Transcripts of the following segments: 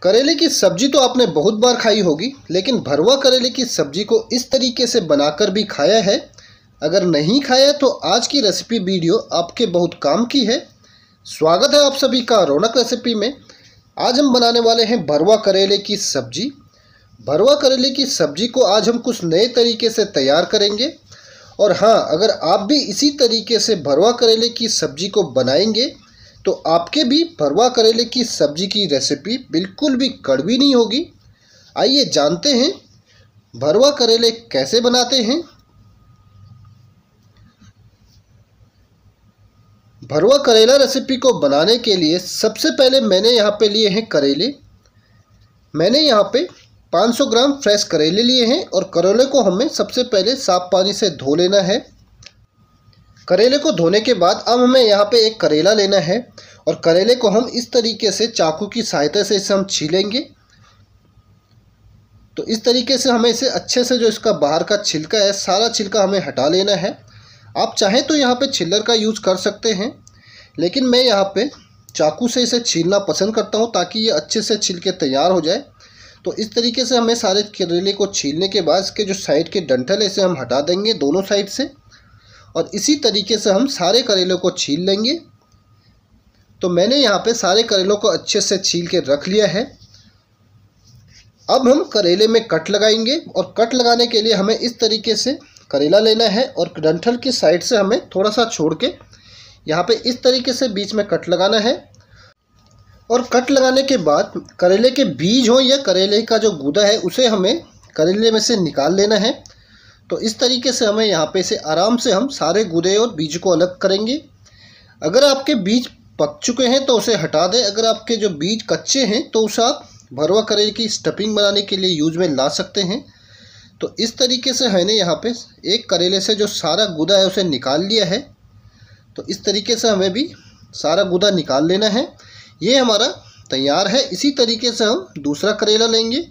करेले की सब्जी तो आपने बहुत बार खाई होगी, लेकिन भरवा करेले की सब्जी को इस तरीके से बनाकर भी खाया है? अगर नहीं खाया तो आज की रेसिपी वीडियो आपके बहुत काम की है। स्वागत है आप सभी का रौनक रेसिपी में। आज हम बनाने वाले हैं भरवा करेले की सब्जी। भरवा करेले की सब्जी को आज हम कुछ नए तरीके से तैयार करेंगे। और हाँ, अगर आप भी इसी तरीके से भरवा करेले की सब्जी को बनाएंगे तो आपके भी भरवा करेले की सब्जी की रेसिपी बिल्कुल भी कड़वी नहीं होगी। आइए जानते हैं भरवा करेले कैसे बनाते हैं। भरवा करेला रेसिपी को बनाने के लिए सबसे पहले मैंने यहाँ पे लिए हैं करेले। मैंने यहाँ पे 500 ग्राम फ्रेश करेले लिए हैं और करेले को हमें सबसे पहले साफ पानी से धो लेना है। करेले को धोने के बाद अब हमें यहाँ पे एक करेला लेना है और करेले को हम इस तरीके से चाकू की सहायता से इसे हम छीलेंगे। तो इस तरीके से हमें इसे अच्छे से जो इसका बाहर का छिलका है, सारा छिलका हमें हटा लेना है। आप चाहें तो यहाँ पे छिलर का यूज़ कर सकते हैं, लेकिन मैं यहाँ पे चाकू से इसे छीलना पसंद करता हूँ ताकि ये अच्छे से छिल के तैयार हो जाए। तो इस तरीके से हमें सारे करेले को छीलने के बाद इसके जो साइड के डंठल है इसे हम हटा देंगे दोनों साइड से, और इसी तरीके से हम सारे करेलों को छील लेंगे। तो मैंने यहाँ पे सारे करेलों को अच्छे से छील के रख लिया है। अब हम करेले में कट लगाएंगे और कट लगाने के लिए हमें इस तरीके से करेला लेना है और डंठल की साइड से हमें थोड़ा सा छोड़ के यहाँ पे इस तरीके से बीच में कट लगाना है। और कट लगाने के बाद करेले के बीज हो या करेले का जो गूदा है उसे हमें करेले में से निकाल लेना है। तो इस तरीके से हमें यहाँ पे से आराम से हम सारे गूदे और बीज को अलग करेंगे। अगर आपके बीज पक चुके हैं तो उसे हटा दें। अगर आपके जो बीज कच्चे हैं तो उसे आप भरवा करेले की स्टफिंग बनाने के लिए यूज में ला सकते हैं। तो इस तरीके से मैंने यहाँ पे एक करेले से जो सारा गूदा है उसे निकाल लिया है। तो इस तरीके से हमें भी सारा गूदा निकाल लेना है। ये हमारा तैयार है। इसी तरीके से हम दूसरा करेला लेंगे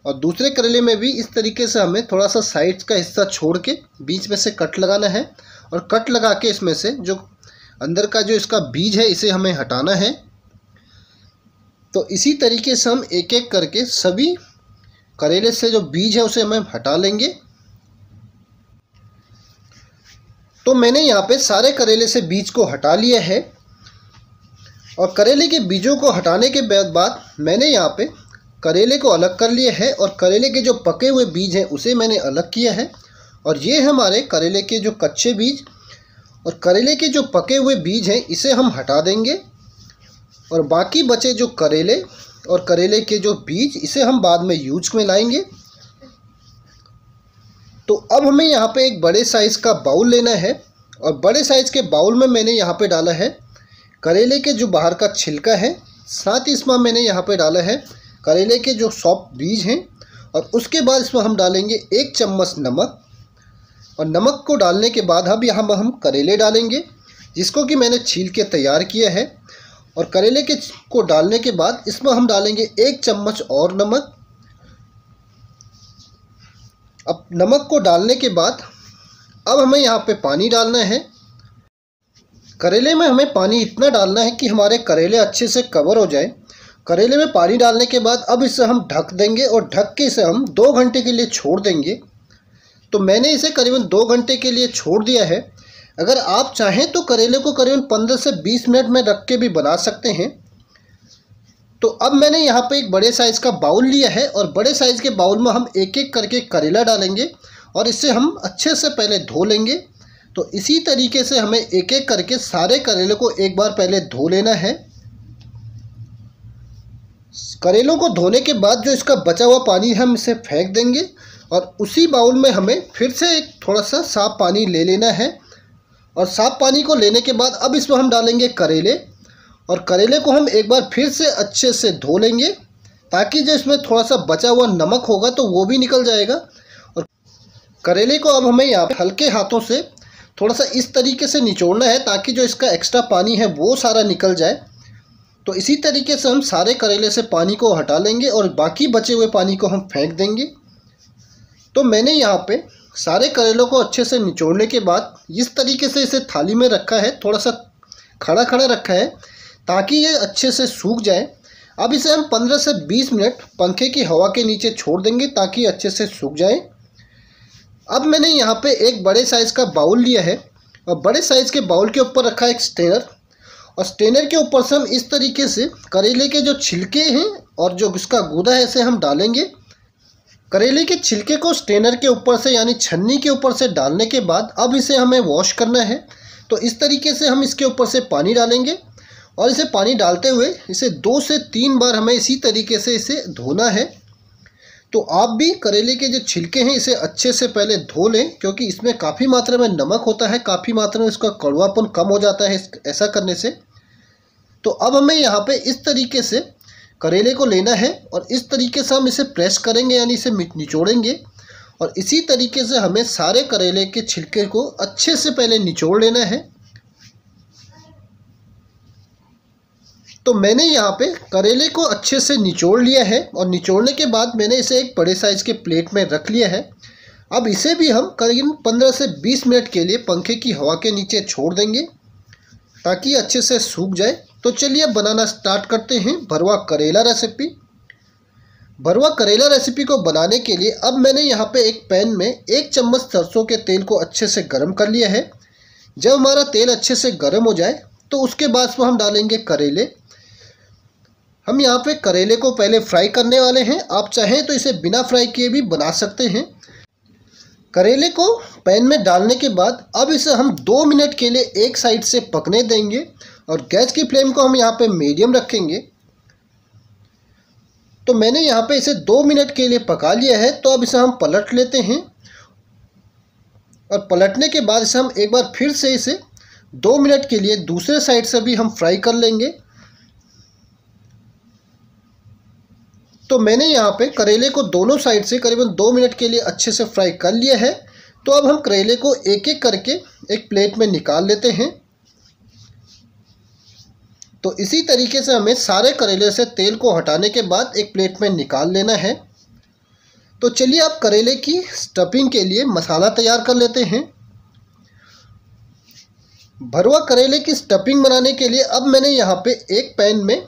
और दूसरे करेले में भी इस तरीके से हमें थोड़ा सा साइड का हिस्सा छोड़ के बीच में से कट लगाना है और कट लगा के इसमें से जो अंदर का जो इसका बीज है इसे हमें हटाना है। तो इसी तरीके से हम एक एक करके सभी करेले से जो बीज है उसे हमें हटा लेंगे। तो मैंने यहाँ पे सारे करेले से बीज को हटा लिया है और करेले के बीजों को हटाने के बाद मैंने यहाँ पे करेले को अलग कर लिया है और करेले के जो पके हुए बीज हैं उसे मैंने अलग किया है। और ये हमारे करेले के जो कच्चे बीज और करेले के जो पके हुए बीज हैं इसे हम हटा देंगे और बाकी बचे जो करेले और करेले के जो बीज इसे हम बाद में यूज में लाएंगे। तो अब हमें यहाँ पे एक बड़े साइज़ का बाउल लेना है और बड़े साइज़ के बाउल में मैंने यहाँ पे डाला है करेले के जो बाहर का छिलका है, साथ ही इसमें मैंने यहाँ पे डाला है करेले के जो सॉफ्ट बीज हैं। और उसके बाद इसमें हम डालेंगे 1 चम्मच नमक। और नमक को डालने के बाद अब यहाँ हम करेले डालेंगे जिसको कि मैंने छील के तैयार किया है। और करेले के को डालने के बाद इसमें हम डालेंगे 1 चम्मच और नमक। अब नमक को डालने के बाद अब हमें यहाँ पे पानी डालना है। करेले में हमें पानी इतना डालना है कि हमारे करेले अच्छे से कवर हो जाए। करेले में पानी डालने के बाद अब इसे हम ढक देंगे और ढक के इसे हम 2 घंटे के लिए छोड़ देंगे। तो मैंने इसे करीबन 2 घंटे के लिए छोड़ दिया है। अगर आप चाहें तो करेले को करीबन 15 से 20 मिनट में रख के भी बना सकते हैं। तो अब मैंने यहाँ पे एक बड़े साइज़ का बाउल लिया है और बड़े साइज़ के बाउल में हम एक एक करके करेला डालेंगे और इसे हम अच्छे से पहले धो लेंगे। तो इसी तरीके से हमें एक एक करके सारे करेले को एक बार पहले धो लेना है। करेलों को धोने के बाद जो इसका बचा हुआ पानी है हम इसे फेंक देंगे और उसी बाउल में हमें फिर से एक थोड़ा सा साफ़ पानी ले लेना है। और साफ़ पानी को लेने के बाद अब इसमें हम डालेंगे करेले और करेले को हम एक बार फिर से अच्छे से धो लेंगे ताकि जो इसमें थोड़ा सा बचा हुआ नमक होगा तो वो भी निकल जाएगा। और करेले को अब हमें यहाँ पे हल्के हाथों से थोड़ा सा इस तरीके से निचोड़ना है ताकि जो इसका एक्स्ट्रा पानी है वो सारा निकल जाए। तो इसी तरीके से हम सारे करेले से पानी को हटा लेंगे और बाकी बचे हुए पानी को हम फेंक देंगे। तो मैंने यहाँ पे सारे करेलों को अच्छे से निचोड़ने के बाद इस तरीके से इसे थाली में रखा है, थोड़ा सा खड़ा खड़ा रखा है ताकि ये अच्छे से सूख जाए। अब इसे हम 15 से 20 मिनट पंखे की हवा के नीचे छोड़ देंगे ताकि अच्छे से सूख जाए। अब मैंने यहाँ पे एक बड़े साइज़ का बाउल लिया है और बड़े साइज़ के बाउल के ऊपर रखा है एक स्ट्रेनर, और स्ट्रेनर के ऊपर से हम इस तरीके से करेले के जो छिलके हैं और जो इसका गूदा है इसे हम डालेंगे। करेले के छिलके को स्ट्रेनर के ऊपर से यानी छन्नी के ऊपर से डालने के बाद अब इसे हमें वॉश करना है। तो इस तरीके से हम इसके ऊपर से पानी डालेंगे और इसे पानी डालते हुए इसे 2 से 3 बार हमें इसी तरीके से इसे धोना है। तो आप भी करेले के जो छिलके हैं इसे अच्छे से पहले धो लें, क्योंकि इसमें काफ़ी मात्रा में नमक होता है, काफ़ी मात्रा में इसका कड़वापन कम हो जाता है ऐसा करने से। तो अब हमें यहाँ पे इस तरीके से करेले को लेना है और इस तरीके से हम इसे प्रेस करेंगे यानी इसे निचोड़ेंगे, और इसी तरीके से हमें सारे करेले के छिलके को अच्छे से पहले निचोड़ लेना है। तो मैंने यहाँ पे करेले को अच्छे से निचोड़ लिया है और निचोड़ने के बाद मैंने इसे एक बड़े साइज़ के प्लेट में रख लिया है। अब इसे भी हम करीब 15 से 20 मिनट के लिए पंखे की हवा के नीचे छोड़ देंगे ताकि अच्छे से सूख जाए। तो चलिए अब बनाना स्टार्ट करते हैं भरवा करेला रेसिपी। भरवा करेला रेसिपी को बनाने के लिए अब मैंने यहाँ पे एक पैन में 1 चम्मच सरसों के तेल को अच्छे से गर्म कर लिया है। जब हमारा तेल अच्छे से गर्म हो जाए तो उसके बाद हम डालेंगे करेले। हम यहाँ पे करेले को पहले फ्राई करने वाले हैं, आप चाहें तो इसे बिना फ्राई किए भी बना सकते हैं। करेले को पैन में डालने के बाद अब इसे हम 2 मिनट के लिए एक साइड से पकने देंगे और गैस की फ्लेम को हम यहाँ पे मीडियम रखेंगे। तो मैंने यहाँ पे इसे 2 मिनट के लिए पका लिया है। तो अब इसे हम पलट लेते हैं और पलटने के बाद इसे हम एक बार फिर से इसे 2 मिनट के लिए दूसरे साइड से भी हम फ्राई कर लेंगे। तो मैंने यहाँ पे करेले को दोनों साइड से करीबन 2 मिनट के लिए अच्छे से फ्राई कर लिया है। तो अब हम करेले को एक एक करके एक प्लेट में निकाल लेते हैं। तो इसी तरीके से हमें सारे करेले से तेल को हटाने के बाद एक प्लेट में निकाल लेना है। तो चलिए अब करेले की स्टफिंग के लिए मसाला तैयार कर लेते हैं। भरवा करेले की स्टफिंग बनाने के लिए अब मैंने यहाँ पे एक पैन में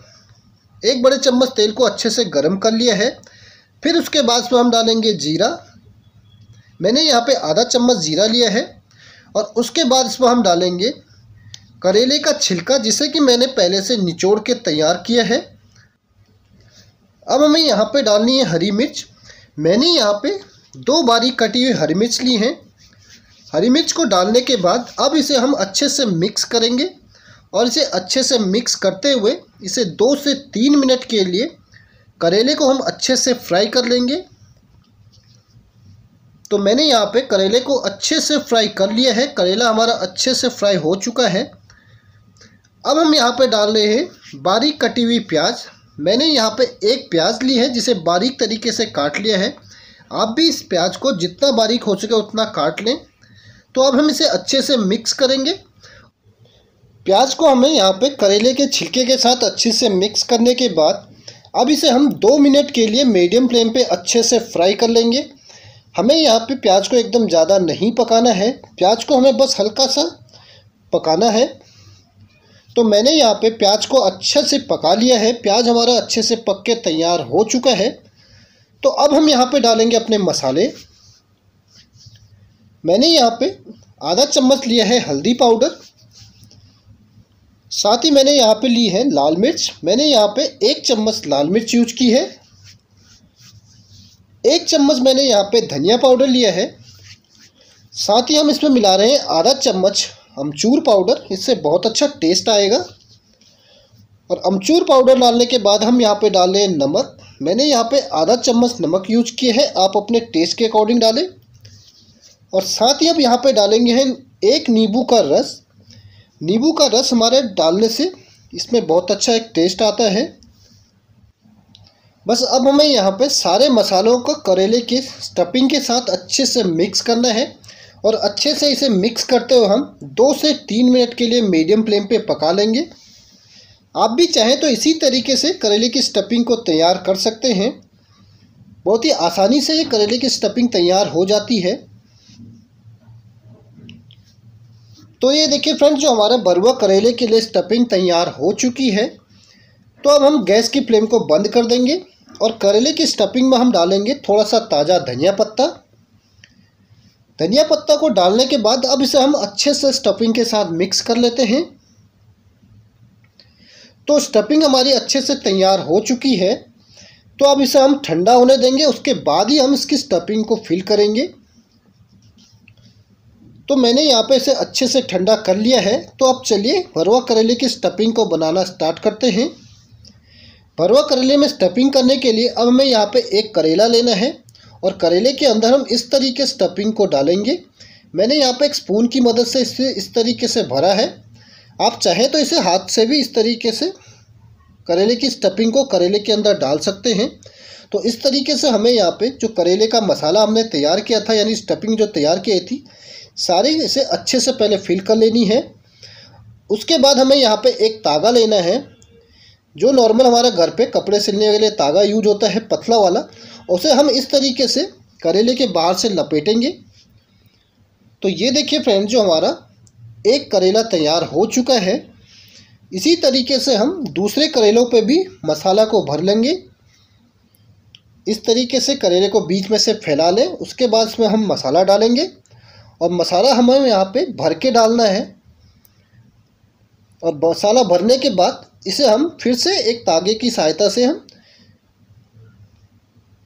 1 बड़े चम्मच तेल को अच्छे से गर्म कर लिया है। फिर उसके बाद इसमें हम डालेंगे जीरा। मैंने यहाँ पे आधा चम्मच जीरा लिया है और उसके बाद इसमें हम डालेंगे करेले का छिलका, जिसे कि मैंने पहले से निचोड़ के तैयार किया है। अब हमें यहाँ पे डालनी है हरी मिर्च। मैंने यहाँ पे 2 बारीक कटी हुई हरी मिर्च ली हैं। हरी मिर्च को डालने के बाद अब इसे हम अच्छे से मिक्स करेंगे और इसे अच्छे से मिक्स करते हुए इसे 2 से 3 मिनट के लिए करेले को हम अच्छे से फ्राई कर लेंगे। तो मैंने यहाँ पे करेले को अच्छे से फ्राई कर लिया है। करेला हमारा अच्छे से फ्राई हो चुका है। अब हम यहाँ पे डाल रहे हैं बारीक कटी हुई प्याज। मैंने यहाँ पे एक प्याज ली है जिसे बारीक तरीके से काट लिया है। आप भी इस प्याज को जितना बारीक हो सके उतना काट लें। तो अब हम इसे अच्छे से मिक्स करेंगे। प्याज को हमें यहाँ पे करेले के छिलके के साथ अच्छे से मिक्स करने के बाद अब इसे हम 2 मिनट के लिए मीडियम फ्लेम पे अच्छे से फ्राई कर लेंगे। हमें यहाँ पे प्याज को एकदम ज़्यादा नहीं पकाना है, प्याज को हमें बस हल्का सा पकाना है। तो मैंने यहाँ पे प्याज को अच्छे से पका लिया है। प्याज हमारा अच्छे से पक के तैयार हो चुका है। तो अब हम यहाँ पे डालेंगे अपने मसाले। मैंने यहाँ पे आधा चम्मच लिया है हल्दी पाउडर, साथ ही मैंने यहाँ पे ली है लाल मिर्च। मैंने यहाँ पे 1 चम्मच लाल मिर्च यूज की है। 1 चम्मच मैंने यहाँ पे धनिया पाउडर लिया है। साथ ही हम इसमें मिला रहे हैं आधा चम्मच अमचूर पाउडर, इससे बहुत अच्छा टेस्ट आएगा। और अमचूर पाउडर डालने के बाद हम यहाँ पे डाल रहे हैं नमक। मैंने यहाँ पे आधा चम्मच नमक यूज किया है, आप अपने टेस्ट के अकॉर्डिंग डालें। और साथ ही अब यहाँ पे डालेंगे हैं 1 नींबू का रस। नींबू का रस हमारे डालने से इसमें बहुत अच्छा एक टेस्ट आता है। बस अब हमें यहाँ पे सारे मसालों को करेले के स्टफिंग के साथ अच्छे से मिक्स करना है और अच्छे से इसे मिक्स करते हुए हम 2 से 3 मिनट के लिए मीडियम फ्लेम पे पका लेंगे। आप भी चाहें तो इसी तरीके से करेले की स्टफिंग को तैयार कर सकते हैं। बहुत ही आसानी से ये करेले की स्टफिंग तैयार हो जाती है। तो ये देखिए फ्रेंड्स, जो हमारा भरवा करेले के लिए स्टफिंग तैयार हो चुकी है। तो अब हम गैस की फ्लेम को बंद कर देंगे और करेले की स्टफिंग में हम डालेंगे थोड़ा सा ताज़ा धनिया पत्ता। धनिया पत्ता को डालने के बाद अब इसे हम अच्छे से स्टफिंग के साथ मिक्स कर लेते हैं। तो स्टफिंग हमारी अच्छे से तैयार हो चुकी है। तो अब इसे हम ठंडा होने देंगे, उसके बाद ही हम इसकी स्टफिंग को फिल करेंगे। तो मैंने यहाँ पे इसे अच्छे से ठंडा कर लिया है। तो अब चलिए भरवा करेले की स्टफिंग को बनाना स्टार्ट करते हैं। भरवा करेले में स्टफिंग करने के लिए अब हमें यहाँ पे एक करेला लेना है और करेले के अंदर हम इस तरीके स्टफिंग को डालेंगे। मैंने यहाँ पे एक स्पून की मदद से इसे इस तरीके से भरा है। आप चाहें तो इसे हाथ से भी इस तरीके से करेले की स्टफिंग को करेले के अंदर डाल सकते हैं। तो इस तरीके से हमें यहाँ पे जो करेले का मसाला हमने तैयार किया था, यानी स्टफिंग जो तैयार की थी, सारी इसे अच्छे से पहले फिल कर लेनी है। उसके बाद हमें यहाँ पे एक तागा लेना है, जो नॉर्मल हमारा घर पे कपड़े सिलने के लिए तागा यूज होता है, पतला वाला। उसे हम इस तरीके से करेले के बाहर से लपेटेंगे। तो ये देखिए फ्रेंड, जो हमारा एक करेला तैयार हो चुका है। इसी तरीके से हम दूसरे करेलों पे भी मसाला को भर लेंगे। इस तरीके से करेले को बीच में से फैला लें। उसके बाद इसमें हम मसाला डालेंगे और मसाला हमें यहाँ पे भर के डालना है। और मसाला भरने के बाद इसे हम फिर से एक तागे की सहायता से हम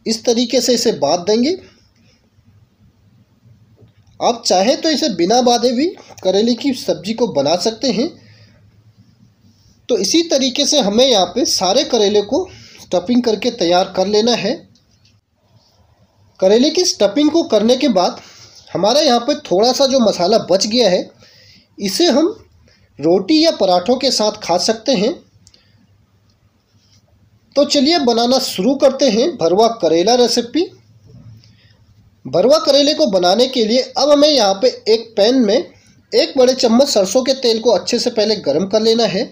इस तरीके से इसे बांध देंगे। आप चाहें तो इसे बिना बांधे भी करेले की सब्जी को बना सकते हैं। तो इसी तरीके से हमें यहाँ पे सारे करेले को स्टफिंग करके तैयार कर लेना है। करेले की स्टफिंग को करने के बाद हमारा यहाँ पे थोड़ा सा जो मसाला बच गया है, इसे हम रोटी या पराठों के साथ खा सकते हैं। तो चलिए बनाना शुरू करते हैं भरवा करेला रेसिपी। भरवा करेले को बनाने के लिए अब हमें यहाँ पे एक पैन में 1 बड़े चम्मच सरसों के तेल को अच्छे से पहले गर्म कर लेना है।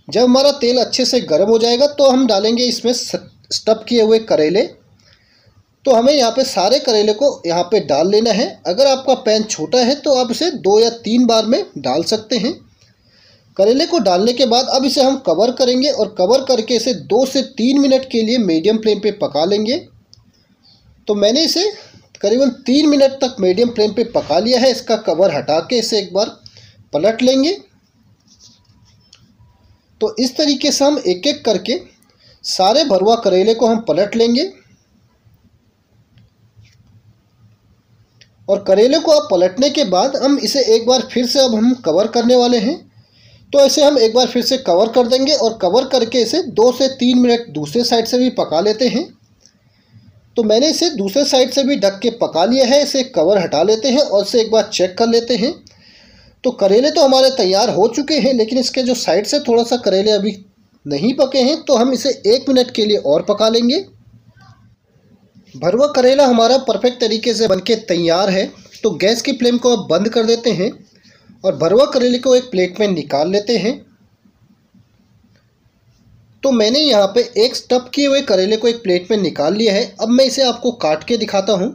जब हमारा तेल अच्छे से गर्म हो जाएगा तो हम डालेंगे इसमें स्टफ किए हुए करेले। तो हमें यहाँ पे सारे करेले को यहाँ पे डाल लेना है। अगर आपका पैन छोटा है तो आप इसे 2 या 3 बार में डाल सकते हैं। करेले को डालने के बाद अब इसे हम कवर करेंगे और कवर करके इसे 2 से 3 मिनट के लिए मीडियम फ्लेम पे पका लेंगे। तो मैंने इसे करीबन 3 मिनट तक मीडियम फ्लेम पे पका लिया है। इसका कवर हटा के इसे एक बार पलट लेंगे। तो इस तरीके से हम एक एक करके सारे भरवा करेले को हम पलट लेंगे। और करेले को अब पलटने के बाद हम इसे एक बार फिर से अब हम कवर करने वाले हैं। तो इसे हम एक बार फिर से कवर कर देंगे और कवर करके इसे 2 से 3 मिनट दूसरे साइड से भी पका लेते हैं। तो मैंने इसे दूसरे साइड से भी ढक के पका लिया है। इसे कवर हटा लेते हैं और इसे एक बार चेक कर लेते हैं। तो करेले तो हमारे तैयार हो चुके हैं, लेकिन इसके जो साइड से थोड़ा सा करेले अभी नहीं पके हैं, तो हम इसे 1 मिनट के लिए और पका लेंगे। भरवा करेला हमारा परफेक्ट तरीके से बनके तैयार है। तो गैस की फ्लेम को अब बंद कर देते हैं और भरवा करेले को एक प्लेट में निकाल लेते हैं। तो मैंने यहाँ पे एक स्टफ किए हुए करेले को एक प्लेट में निकाल लिया है। अब मैं इसे आपको काट के दिखाता हूँ।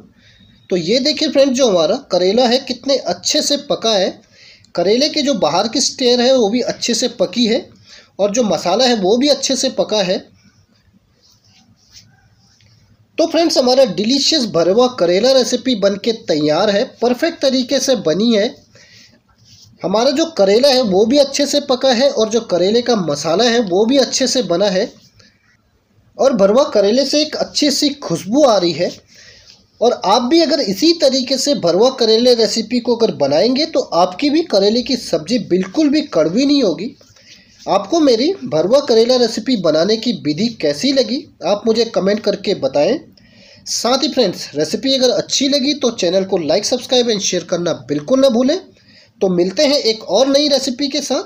तो ये देखिए फ्रेंड्स, जो हमारा करेला है कितने अच्छे से पका है। करेले के जो बाहर की स्टेयर है वो भी अच्छे से पकी है और जो मसाला है वो भी अच्छे से पका है। तो फ्रेंड्स, हमारा डिलीशियस भरवा करेला रेसिपी बनके तैयार है, परफेक्ट तरीके से बनी है। हमारा जो करेला है वो भी अच्छे से पका है और जो करेले का मसाला है वो भी अच्छे से बना है और भरवा करेले से एक अच्छी सी खुशबू आ रही है। और आप भी अगर इसी तरीके से भरवा करेले रेसिपी को अगर बनाएंगे तो आपकी भी करेले की सब्ज़ी बिल्कुल भी कड़वी नहीं होगी। आपको मेरी भरवा करेला रेसिपी बनाने की विधि कैसी लगी आप मुझे कमेंट करके बताएं। साथ ही फ्रेंड्स, रेसिपी अगर अच्छी लगी तो चैनल को लाइक, सब्सक्राइब एंड शेयर करना बिल्कुल ना भूलें। तो मिलते हैं एक और नई रेसिपी के साथ।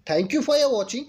Thank you for watching.